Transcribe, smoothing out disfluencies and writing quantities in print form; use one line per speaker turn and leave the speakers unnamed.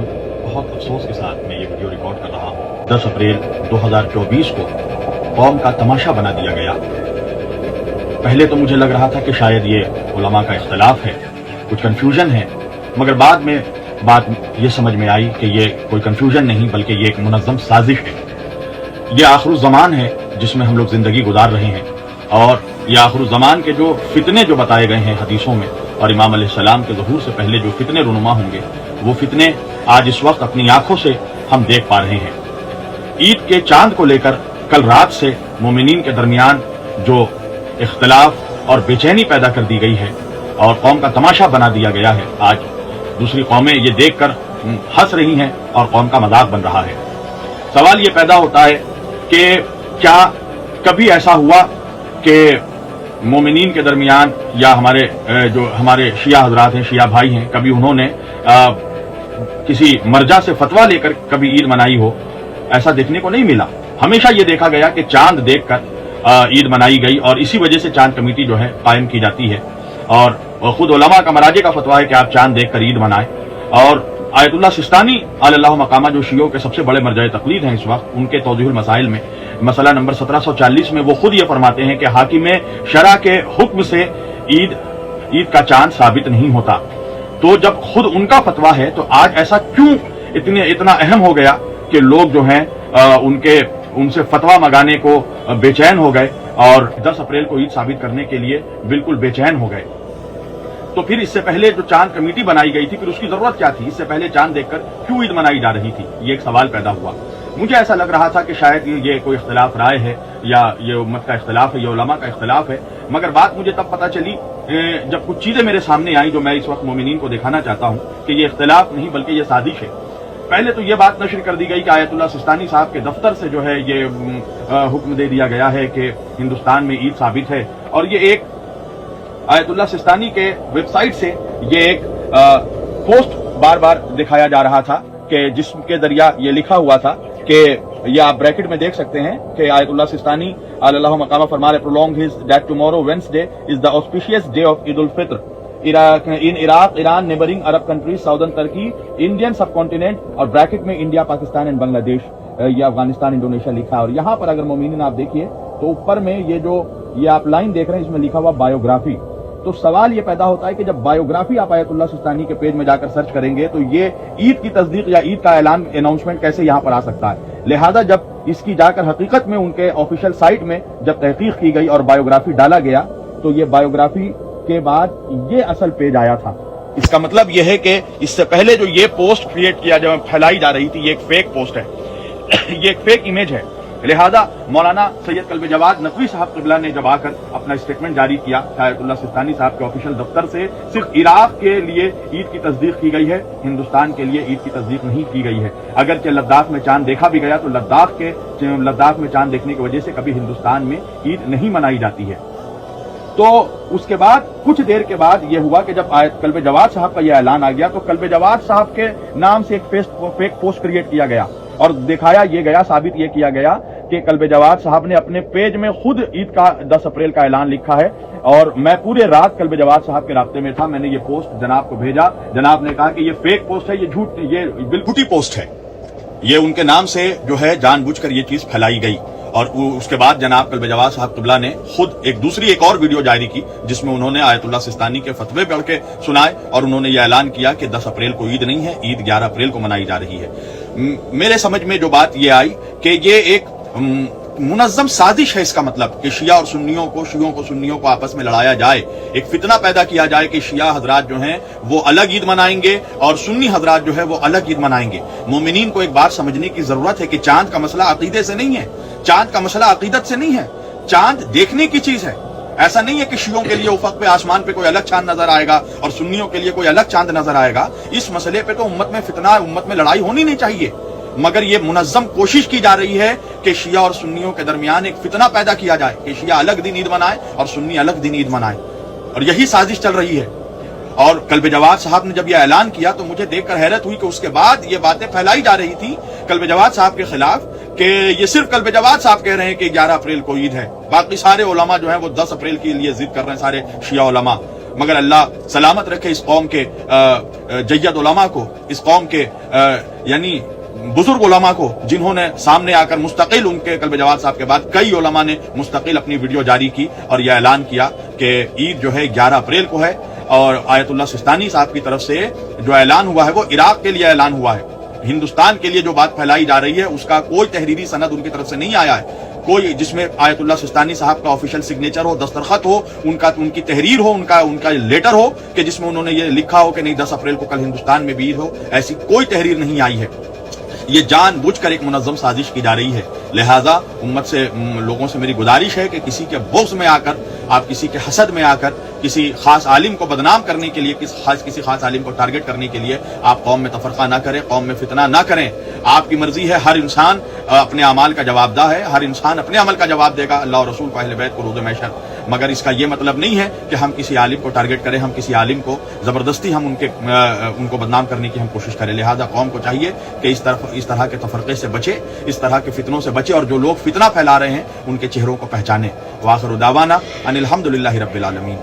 सलाम, बहुत अफसोस के साथ मैं ये वीडियो रिकॉर्ड कर रहा हूँ। 10 अप्रैल 2024 को कौम का तमाशा बना दिया गया। पहले तो मुझे लग रहा था कि शायद ये उलमा का इख्तलाफ है, कुछ कन्फ्यूजन है, मगर बाद में बात ये समझ में आई कि ये कोई कन्फ्यूजन नहीं बल्कि ये एक मुनज़्ज़म साजिश है। ये आखिरुज़्ज़मान है जिसमें हम लोग ज़िंदगी गुजार रहे हैं, और ये आखिरुज़्ज़मान के जो फितने जो बताए गए हैं हदीसों में और इमाम अलैहिस्सलाम के ज़हूर से पहले जो फितने रुनुमा होंगे, वो फितने आज इस वक्त अपनी आंखों से हम देख पा रहे हैं। ईद के चांद को लेकर कल रात से मोमिनीन के दरमियान जो इख्तलाफ और बेचैनी पैदा कर दी गई है और कौम का तमाशा बना दिया गया है, आज दूसरी कौमें ये देखकर हंस रही हैं और कौम का मजाक बन रहा है। सवाल ये पैदा होता है कि क्या कभी ऐसा हुआ कि मोमिनीन के दरमियान या जो हमारे शिया हजरात हैं, शिया भाई हैं, कभी उन्होंने किसी मर्जा से फतवा लेकर कभी ईद मनाई हो? ऐसा देखने को नहीं मिला। हमेशा ये देखा गया कि चांद देखकर ईद मनाई गई और इसी वजह से चांद कमेटी जो है कायम की जाती है, और खुद उलमा का मराजे का फतवा है कि आप चांद देखकर ईद मनाएं। और आयतुल्लाह सिस्तानी अलैहि मकामा जो शियों के सबसे बड़े मरजाए तकलीद हैं इस वक्त, उनके तौज़ीहुल मसाइल में मसला नंबर 1740 में वो खुद ये फरमाते हैं कि हाकिम शरा के हुक्म से ईद का चांद साबित नहीं होता। तो जब खुद उनका फतवा है तो आज ऐसा क्यों इतना अहम हो गया कि लोग जो हैं उनसे फतवा मंगाने को बेचैन हो गए और 10 अप्रैल को ईद साबित करने के लिए बिल्कुल बेचैन हो गए। तो फिर इससे पहले जो चांद कमेटी बनाई गई थी, फिर उसकी जरूरत क्या थी? इससे पहले चांद देखकर क्यों ईद मनाई जा रही थी? ये एक सवाल पैदा हुआ। मुझे ऐसा लग रहा था कि शायद ये कोई इख्तलाफ राय है या ये उम्मत का इख्तलाफ है, ये उलमा का इख्तलाफ है, मगर बात मुझे तब पता चली जब कुछ चीजें मेरे सामने आई जो मैं इस वक्त मोमिनीन को दिखाना चाहता हूं कि ये इख्तलाफ नहीं बल्कि ये साजिश है। पहले तो ये बात नशर कर दी गई कि आयतुल्लाह सिस्तानी साहब के दफ्तर से जो है ये हुक्म दे दिया गया है कि हिंदुस्तान में ईद साबित है, और ये एक आयतुल्लाह सिस्तानी के वेबसाइट से ये एक पोस्ट बार बार दिखाया जा रहा था कि जिसके जरिया ये लिखा हुआ था कि ये आप ब्रैकेट में देख सकते हैं कि आयतुल्लाह सिस्तानी अलैहि मकामा फरमा रहे, prolong his that tomorrow Wednesday is the auspicious day of Eid ul Fitr in Iraq, Iran, neighboring Arab countries, southern Turkey, Indian subcontinent और ब्रैकेट में इंडिया, पाकिस्तान एंड बांग्लादेश या अफगानिस्तान, इंडोनेशिया लिखा है। और यहाँ पर अगर मोमिनीन आप देखिए तो ऊपर में ये आप लाइन देख रहे हैं, इसमें लिखा हुआ बायोग्राफी। तो सवाल ये पैदा होता है कि जब बायोग्राफी आप आयतुल्लाह सिस्तानी के पेज में जाकर सर्च करेंगे तो ये ईद की तस्दीक या ईद का ऐलान, अनाउंसमेंट कैसे यहाँ पर आ सकता है? लिहाजा जब इसकी जाकर हकीकत में उनके ऑफिशियल साइट में जब तहकीक की गई और बायोग्राफी डाला गया तो ये बायोग्राफी के बाद ये असल पेज आया था। इसका मतलब यह है कि इससे पहले जो ये पोस्ट क्रिएट किया जब फैलाई जा रही थी, ये एक फेक पोस्ट है, ये एक फेक इमेज है। लिहाजा मौलाना सैयद कल्बे जवाद नकवी साहब क़िबला ने जब आकर अपना स्टेटमेंट जारी किया, आयतुल्लाह सिस्तानी साहब के ऑफिशियल दफ्तर से सिर्फ इराक के लिए ईद की तस्दीक की गई है, हिंदुस्तान के लिए ईद की तस्दीक नहीं की गई है। अगरचे लद्दाख में चांद देखा भी गया तो लद्दाख में चांद देखने की वजह से कभी हिंदुस्तान में ईद नहीं मनाई जाती है। तो उसके बाद कुछ देर के बाद यह हुआ कि जब कल्बे जवाद साहब का यह ऐलान आ गया तो कल्बे जवाद साहब के नाम से एक फेक पोस्ट क्रिएट किया गया और दिखाया ये गया, साबित ये किया गया कि कल्बे जवाद साहब ने अपने पेज में खुद ईद का 10 अप्रैल का ऐलान लिखा है। और मैं पूरे रात कल्बे जवाद साहब के राब्ते में था, मैंने ये पोस्ट जनाब को भेजा, जनाब ने कहा कि ये फेक पोस्ट है, ये झूठ, ये बिल्कुल पोस्ट है, ये उनके नाम से जो है जानबूझकर ये चीज फैलाई गई। और उसके बाद जनाब कल्बे जवाद साहब क़िबला ने खुद एक और वीडियो जारी की जिसमें उन्होंने आयतुल्लाह सिस्तानी के फतवे पढ़ के सुनाए और उन्होंने ये ऐलान किया कि 10 अप्रैल को ईद नहीं है, ईद 11 अप्रैल को मनाई जा रही है। मेरे समझ में जो बात ये आई कि ये एक मुनज़्ज़म साजिश है। इसका मतलब कि शिया और सुन्नियों को आपस में लड़ाया जाए, एक फितना पैदा किया जाए कि शिया हजरात जो हैं वो अलग ईद मनाएंगे और सुन्नी हजरात जो है वो अलग ईद मनाएंगे। मोमिनीन को एक बात समझने की जरूरत है कि चांद का मसला अकीदे से नहीं है, चांद का मसला अकीदत से नहीं है, चांद देखने की चीज है। ऐसा नहीं है कि शियों के लिए उफक पे, आसमान पे कोई अलग चांद नजर आएगा और सुन्नियों के लिए कोई अलग चांद नजर आएगा। इस मसले पे तो उम्मत में फितना, उम्मत में लड़ाई होनी नहीं चाहिए, मगर ये मुनज़्ज़म कोशिश की जा रही है कि शिया और सुन्नियों के दरमियान एक फितना पैदा किया जाए कि शिया अलग दिन ईद मनाए और सुन्नी अलग दिन ईद मनाए, और यही साजिश चल रही है। और कल्बे जवाद साहब ने जब यह ऐलान किया तो मुझे देखकर हैरत हुई कि उसके बाद ये बातें फैलाई जा रही थी कल्बे जवाद साहब के खिलाफ कि ये सिर्फ कल्बे जवाद साहब कह रहे हैं कि 11 अप्रैल को ईद है, बाकी सारे उलमा जो हैं वो 10 अप्रैल के लिए जिद कर रहे हैं, सारे शिया उलमा। مگر اللہ سلامت رکھے اس قوم کے جید علماء کو، اس قوم کے یعنی بزرگ علماء کو، جنہوں نے سامنے آ کر مستقل، ان کے قلب جواد صاحب کے بعد کئی علماء نے مستقل اپنی ویڈیو جاری کی اور یہ اعلان کیا کہ عید جو ہے 11 اپریل کو ہے، اور آیت اللہ سستانی صاحب کی طرف سے جو اعلان ہوا ہے وہ عراق کے لیے اعلان ہوا ہے، ہندوستان کے لیے جو بات پھیلائی جا رہی ہے اس کا کوئی تحریری سند ان کی طرف سے نہیں آیا ہے، کوئی جس میں آیت اللہ سستانی صاحب کا آفیشیل سگنیچر ہو، دستخط ہو، ان کی تحریر ہو، ان کا لیٹر ہو کہ جس میں انہوں نے یہ لکھا ہو کہ نہیں 10 اپریل کو کل ہندوستان میں بھی عید ہو، ایسی کوئی تحریر نہیں آئی ہے۔ یہ جان بوجھ کر ایک منظم سازش کی جا رہی ہے، لہٰذا امت سے، لوگوں سے میری گزارش ہے کہ کسی کے بغض میں آ کر، آپ کسی کے حسد میں آ کر، کسی خاص عالم کو بدنام کرنے کے لیے، کسی خاص عالم کو ٹارگٹ کرنے کے لیے آپ قوم میں تفرقہ نہ کریں، قوم میں فتنہ نہ کریں۔ آپ کی مرضی ہے، ہر انسان اپنے اعمال کا جواب دہ ہے، ہر انسان اپنے عمل کا جواب دے گا اللہ اور رسول کو، اہل بیت کو روز محشر، مگر اس کا یہ مطلب نہیں ہے کہ ہم کسی عالم کو ٹارگٹ کریں، ہم کسی عالم کو زبردستی ہم ان کو بدنام کرنے کی ہم کوشش کریں۔ لہذا قوم کو چاہیے کہ اس طرح کے تفرقے سے بچے، اس طرح کے فتنوں سے بچے، اور جو لوگ فتنہ پھیلا رہے ہیں ان کے چہروں کو پہچانے۔ وآخر دعوانا ان الحمدللہ رب العالمین۔